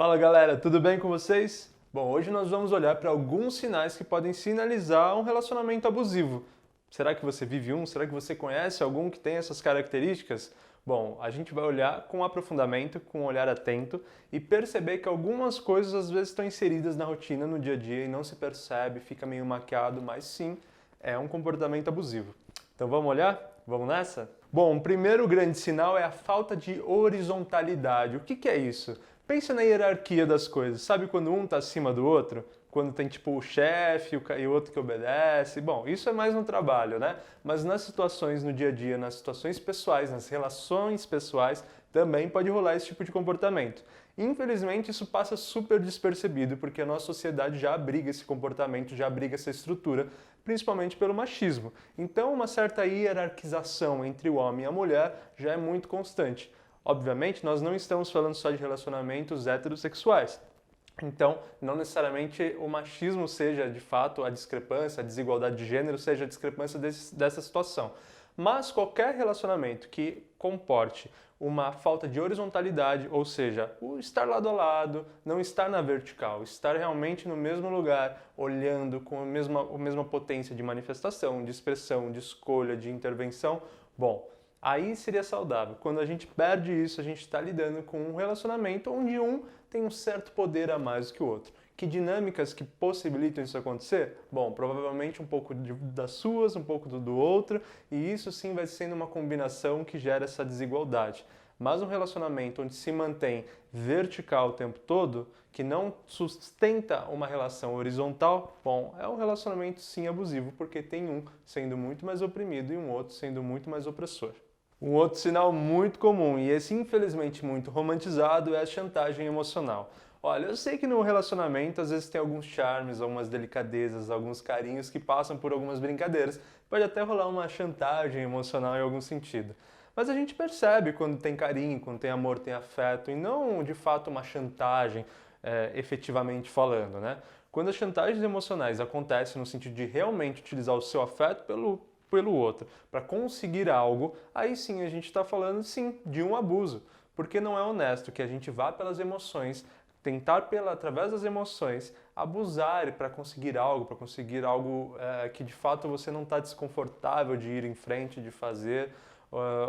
Fala galera, tudo bem com vocês? Bom, hoje nós vamos olhar para alguns sinais que podem sinalizar um relacionamento abusivo. Será que você vive um? Será que você conhece algum que tem essas características? Bom, a gente vai olhar com aprofundamento, com um olhar atento e perceber que algumas coisas às vezes estão inseridas na rotina, no dia a dia e não se percebe, fica meio maquiado, mas sim, é um comportamento abusivo. Então vamos olhar? Vamos nessa? Bom, o primeiro grande sinal é a falta de horizontalidade. O que é isso? Pensa na hierarquia das coisas. Sabe quando um está acima do outro? Quando tem tipo o chefe e o outro que obedece. Bom, isso é mais no trabalho, né? Mas nas situações no dia a dia, nas situações pessoais, nas relações pessoais, também pode rolar esse tipo de comportamento. Infelizmente, isso passa super despercebido porque a nossa sociedade já abriga esse comportamento, já abriga essa estrutura, principalmente pelo machismo. Então, uma certa hierarquização entre o homem e a mulher já é muito constante. Obviamente, nós não estamos falando só de relacionamentos heterossexuais. Então, não necessariamente o machismo seja, de fato, a discrepância, a desigualdade de gênero seja a discrepância dessa situação. Mas qualquer relacionamento que comporte uma falta de horizontalidade, ou seja, o estar lado a lado, não estar na vertical, estar realmente no mesmo lugar, olhando com a mesma potência de manifestação, de expressão, de escolha, de intervenção, bom, aí seria saudável. Quando a gente perde isso, a gente está lidando com um relacionamento onde um tem um certo poder a mais do que o outro. Que dinâmicas que possibilitam isso acontecer? Bom, provavelmente um pouco das suas, um pouco do outro, e isso sim vai sendo uma combinação que gera essa desigualdade. Mas um relacionamento onde se mantém vertical o tempo todo, que não sustenta uma relação horizontal, bom, é um relacionamento sim abusivo, porque tem um sendo muito mais oprimido e um outro sendo muito mais opressor. Um outro sinal muito comum, e esse infelizmente muito romantizado, é a chantagem emocional. Olha, eu sei que no relacionamento às vezes tem alguns charmes, algumas delicadezas, alguns carinhos que passam por algumas brincadeiras. Pode até rolar uma chantagem emocional em algum sentido. Mas a gente percebe quando tem carinho, quando tem amor, tem afeto, e não de fato uma chantagem efetivamente falando, né? Quando as chantagens emocionais acontecem no sentido de realmente utilizar o seu afeto pelo outro para conseguir algo, aí sim a gente está falando sim de um abuso, porque não é honesto que a gente vá pelas emoções, tentar através das emoções abusar para conseguir algo que de fato você não está desconfortável de ir em frente, de fazer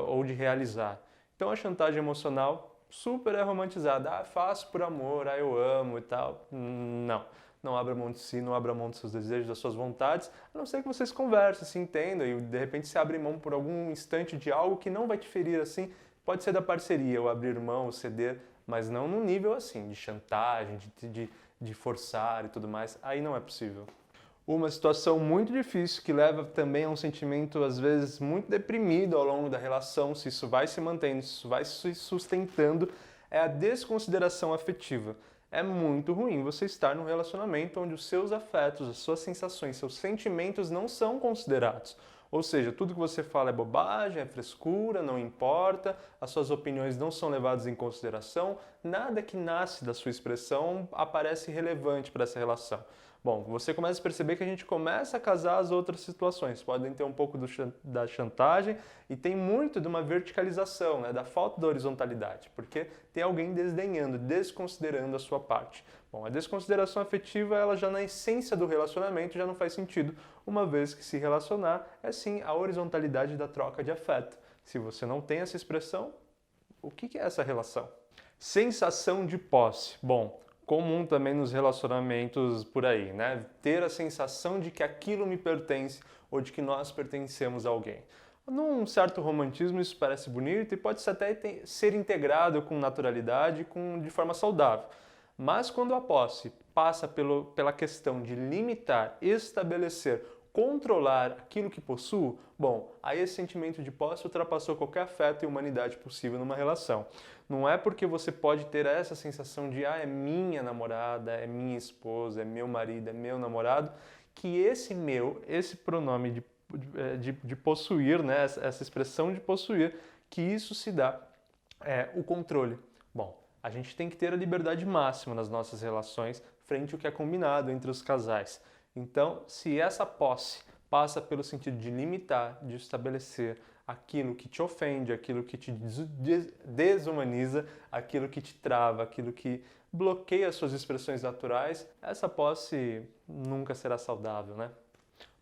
ou de realizar. Então a chantagem emocional super é romantizada. Ah, faço por amor, ah, eu amo e tal. Não. Não abra mão de si, não abra mão dos seus desejos, das suas vontades, a não ser que vocês conversem, se entendam e de repente se abre mão por algum instante de algo que não vai te ferir assim. Pode ser da parceria, ou abrir mão, ou ceder, mas não num nível assim, de chantagem, de forçar e tudo mais. Aí não é possível. Uma situação muito difícil que leva também a um sentimento, às vezes, muito deprimido ao longo da relação, se isso vai se mantendo, se isso vai se sustentando, é a desconsideração afetiva. É muito ruim você estar num relacionamento onde os seus afetos, as suas sensações, seus sentimentos não são considerados. Ou seja, tudo que você fala é bobagem, é frescura, não importa, as suas opiniões não são levadas em consideração, nada que nasce da sua expressão aparece relevante para essa relação. Bom, você começa a perceber que a gente começa a casar as outras situações. Podem ter um pouco da chantagem e tem muito de uma verticalização, né, da falta da horizontalidade, porque tem alguém desdenhando, desconsiderando a sua parte. Bom, a desconsideração afetiva, ela já na essência do relacionamento já não faz sentido, uma vez que se relacionar é sim a horizontalidade da troca de afeto. Se você não tem essa expressão, o que é essa relação? Sensação de posse. Bom, comum também nos relacionamentos por aí, né? Ter a sensação de que aquilo me pertence ou de que nós pertencemos a alguém. Num certo romantismo isso parece bonito e pode até ser integrado com naturalidade, de forma saudável. Mas quando a posse passa pela questão de limitar, estabelecer, controlar aquilo que possuo, bom, aí esse sentimento de posse ultrapassou qualquer afeto e humanidade possível numa relação. Não é porque você pode ter essa sensação de é minha namorada, é minha esposa, é meu marido, é meu namorado, que esse pronome de possuir, né, essa expressão de possuir, que isso se dá o controle. Bom, a gente tem que ter a liberdade máxima nas nossas relações frente ao que é combinado entre os casais. Então, se essa posse passa pelo sentido de limitar, de estabelecer aquilo que te ofende, aquilo que te desumaniza, aquilo que te trava, aquilo que bloqueia as suas expressões naturais, essa posse nunca será saudável, né?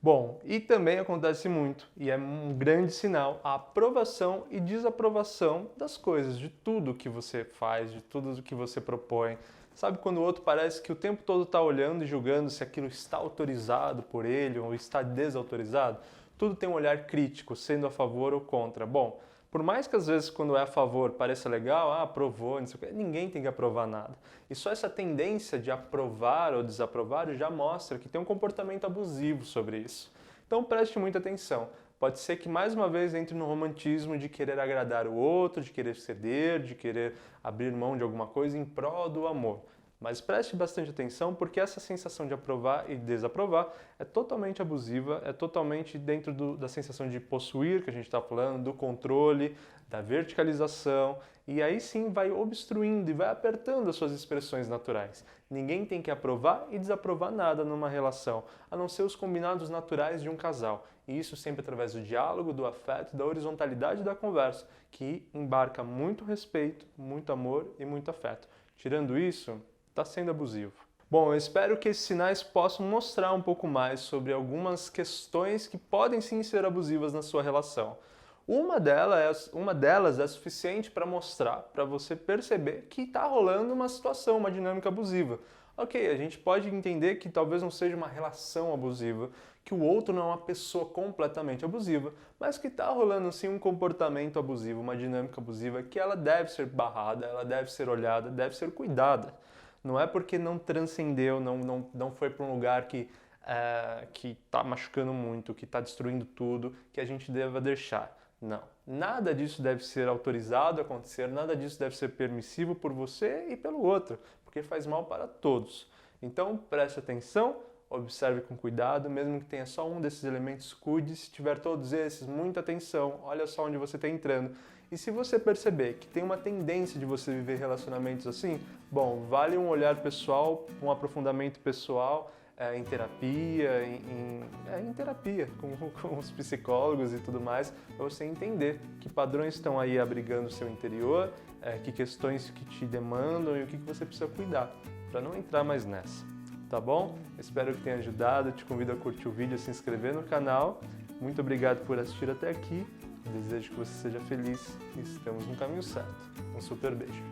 Bom, e também acontece muito, e é um grande sinal, a aprovação e desaprovação das coisas, de tudo que você faz, de tudo que você propõe. Sabe quando o outro parece que o tempo todo está olhando e julgando se aquilo está autorizado por ele ou está desautorizado? Tudo tem um olhar crítico, sendo a favor ou contra. Bom, por mais que às vezes quando é a favor pareça legal, aprovou, não sei o quê, ninguém tem que aprovar nada. E só essa tendência de aprovar ou desaprovar já mostra que tem um comportamento abusivo sobre isso. Então preste muita atenção. Pode ser que mais uma vez entre no romantismo de querer agradar o outro, de querer ceder, de querer abrir mão de alguma coisa em prol do amor. Mas preste bastante atenção porque essa sensação de aprovar e desaprovar é totalmente abusiva, é totalmente dentro da sensação de possuir, que a gente está falando, do controle, da verticalização, e aí sim vai obstruindo e vai apertando as suas expressões naturais. Ninguém tem que aprovar e desaprovar nada numa relação, a não ser os combinados naturais de um casal. E isso sempre através do diálogo, do afeto, da horizontalidade da conversa, que embarca muito respeito, muito amor e muito afeto. Tirando isso, está sendo abusivo. Bom, eu espero que esses sinais possam mostrar um pouco mais sobre algumas questões que podem sim ser abusivas na sua relação. Uma delas é suficiente para mostrar, para você perceber que está rolando uma situação, uma dinâmica abusiva. Ok, a gente pode entender que talvez não seja uma relação abusiva, que o outro não é uma pessoa completamente abusiva, mas que está rolando sim um comportamento abusivo, uma dinâmica abusiva que ela deve ser barrada, ela deve ser olhada, deve ser cuidada. Não é porque não transcendeu, não foi para um lugar que está machucando muito, que está destruindo tudo, que a gente deva deixar. Não. Nada disso deve ser autorizado a acontecer, nada disso deve ser permissivo por você e pelo outro, porque faz mal para todos. Então preste atenção, observe com cuidado, mesmo que tenha só um desses elementos, cuide. Se tiver todos esses, muita atenção, olha só onde você está entrando. E se você perceber que tem uma tendência de você viver relacionamentos assim, bom, vale um olhar pessoal, um aprofundamento pessoal, em terapia, em terapia com os psicólogos e tudo mais, para você entender que padrões estão aí abrigando o seu interior, que questões que te demandam e o que você precisa cuidar, para não entrar mais nessa. Tá bom? Espero que tenha ajudado, te convido a curtir o vídeo, a se inscrever no canal. Muito obrigado por assistir até aqui. Desejo que você seja feliz e estamos no caminho certo. Um super beijo.